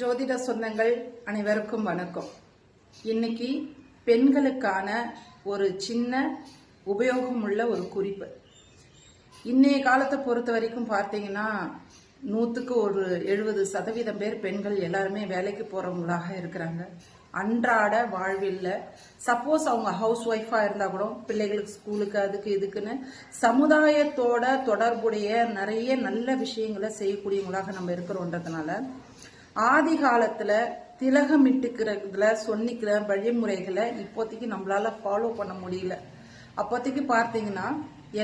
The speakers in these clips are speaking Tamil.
ஜோதிட சொந்தங்கள் அனைவருக்கும் வணக்கம். இன்னைக்கு பெண்களுக்கான ஒரு சின்ன உபயோகமுள்ள ஒரு குறிப்பு. இன்னைய காலத்தை பொறுத்த வரைக்கும் பார்த்தீங்கன்னா 100க்கு ஒரு 70% பேர் பெண்கள் எல்லாருமே வேலைக்கு போறவங்களாக இருக்கிறாங்க. அன்றாட வாழ்வில் சப்போஸ் அவங்க ஹவுஸ் ஒய்ஃபா இருந்தா கூட பிள்ளைகளுக்கு ஸ்கூலுக்கு அதுக்கு இதுக்குன்னு சமுதாயத்தோட தொடர்புடைய நிறைய நல்ல விஷயங்களை செய்யக்கூடியவங்களாக நம்ம இருக்கிறோன்றதுனால ஆதி காலத்துல திலகமிட்டுக்கிறதுல சொன்னிக்கிற வழிமுறைகளை இப்போதைக்கு நம்மளால ஃபாலோ பண்ண முடியல. அப்போதைக்கு பார்த்தீங்கன்னா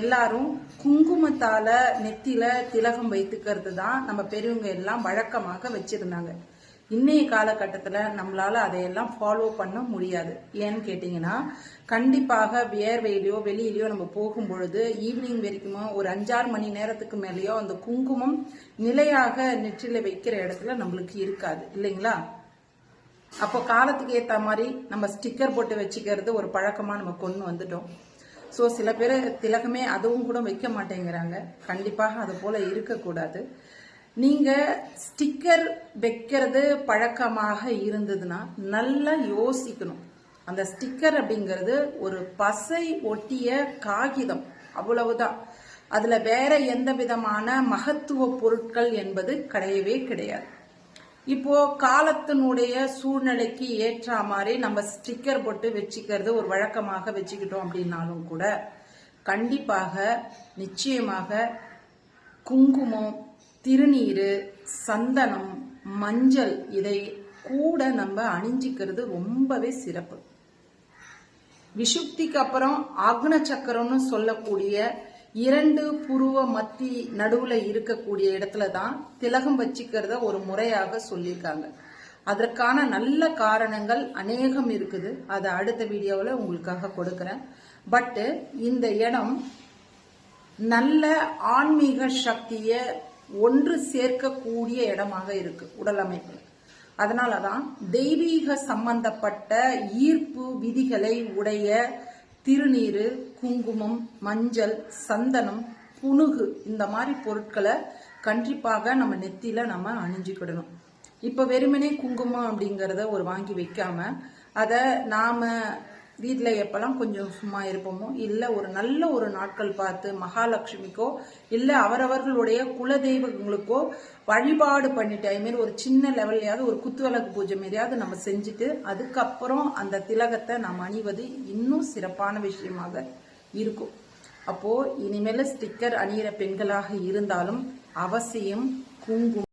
எல்லாரும் குங்குமத்தால நெத்தியில திலகம் வைத்துக்கிறது தான் நம்ம பெரியவங்க எல்லாம் வழக்கமாக வச்சிருந்தாங்க. இன்னைய காலகட்டத்தில் நம்மளால அதையெல்லாம் ஃபாலோ பண்ண முடியாது. ஏன்னு கேட்டீங்கன்னா கண்டிப்பாக வியர்வையிலையோ வெளியிலையோ நம்ம போகும் பொழுது ஈவினிங் வரைக்குமோ ஒரு 5-6 மணி நேரத்துக்கு மேலேயோ அந்த குங்குமம் நிலையாக நெற்றில வைக்கிற இடத்துல நம்மளுக்கு இருக்காது இல்லைங்களா? அப்போ காலத்துக்கு ஏற்ற மாதிரி நம்ம ஸ்டிக்கர் போட்டு வச்சுக்கிறது ஒரு பழக்கமா நம்ம கொண்டு வந்துட்டோம். ஸோ சில பேர் திலகமே அதுவும் கூட வைக்க மாட்டேங்கிறாங்க. கண்டிப்பாக அது போல இருக்கக்கூடாது. நீங்க ஸ்டிக்கர் வைக்கிறது பழக்கமாக இருந்ததுன்னா நல்லா யோசிக்கணும். அந்த ஸ்டிக்கர் அப்படிங்கிறது ஒரு பசை ஒட்டிய காகிதம், அவ்வளவுதான். அதுல வேற எந்த விதமான மகத்துவ பொருட்கள் என்பது கிடையவே கிடையாது. இப்போ காலத்தினுடைய சூழ்நிலைக்கு ஏற்ற மாதிரி நம்ம ஸ்டிக்கர் போட்டு வச்சுக்கிறது ஒரு வழக்கமாக வச்சுக்கிட்டோம் அப்படின்னாலும் கூட கண்டிப்பாக நிச்சயமாக குங்குமம், திருநீரு, சந்தனம், மஞ்சள் இதை கூட நம்ம அணிஞ்சிக்கிறது ரொம்பவே சிறப்பு. விஷுப்திக்கு அப்புறம் ஆக்ன சக்கரம்னு சொல்லக்கூடிய 2 புருவ மத்தி நடுவுல இருக்கக்கூடிய இடத்துல தான் திலகம் வச்சுக்கிறத ஒரு முறையாக சொல்லியிருக்காங்க. அதற்கான நல்ல காரணங்கள் அநேகம் இருக்குது. அதை அடுத்த வீடியோவில் உங்களுக்காக கொடுக்கிறேன். பட் இந்த இடம் நல்ல ஆன்மீக சக்தியை ஒன்று சேர்க்கக்கூடிய இடமாக இருக்கு உடல் அமைப்பு. அதனாலதான் தெய்வீக சம்பந்தப்பட்ட ஈர்ப்பு விதிகளை உடைய திருநீரு, குங்குமம், மஞ்சள், சந்தனம், புனுகு இந்த மாதிரி பொருட்களை கண்டிப்பாக நம்ம நெத்தியில நம்ம அணிஞ்சுக்கிடணும். இப்ப வெறுமனே குங்குமம் அப்படிங்கறத ஒரு வாங்கி வைக்காம அதை நாம வீட்டுல எப்பெல்லாம் கொஞ்சம் சும்மா இருப்போமோ இல்ல ஒரு நல்ல ஒரு நாட்கள் பார்த்து மகாலட்சுமிக்கோ இல்ல அவரவர்களுடைய குலதெய்வங்களுக்கோ வழிபாடு பண்ணிட்டு ஐ மீன் ஒரு சின்ன லெவல்லையாவது ஒரு குத்துவிளக்கு பூஜை மாரியாவது நம்ம செஞ்சுட்டு அதுக்கப்புறம் அந்த திலகத்தை நாம் அணிவது இன்னும் சிறப்பான விஷயமாக இருக்கும். அப்போ இனிமேல ஸ்டிக்கர் அணியிற பெண்களாக இருந்தாலும் அவசியம் குங்குமம்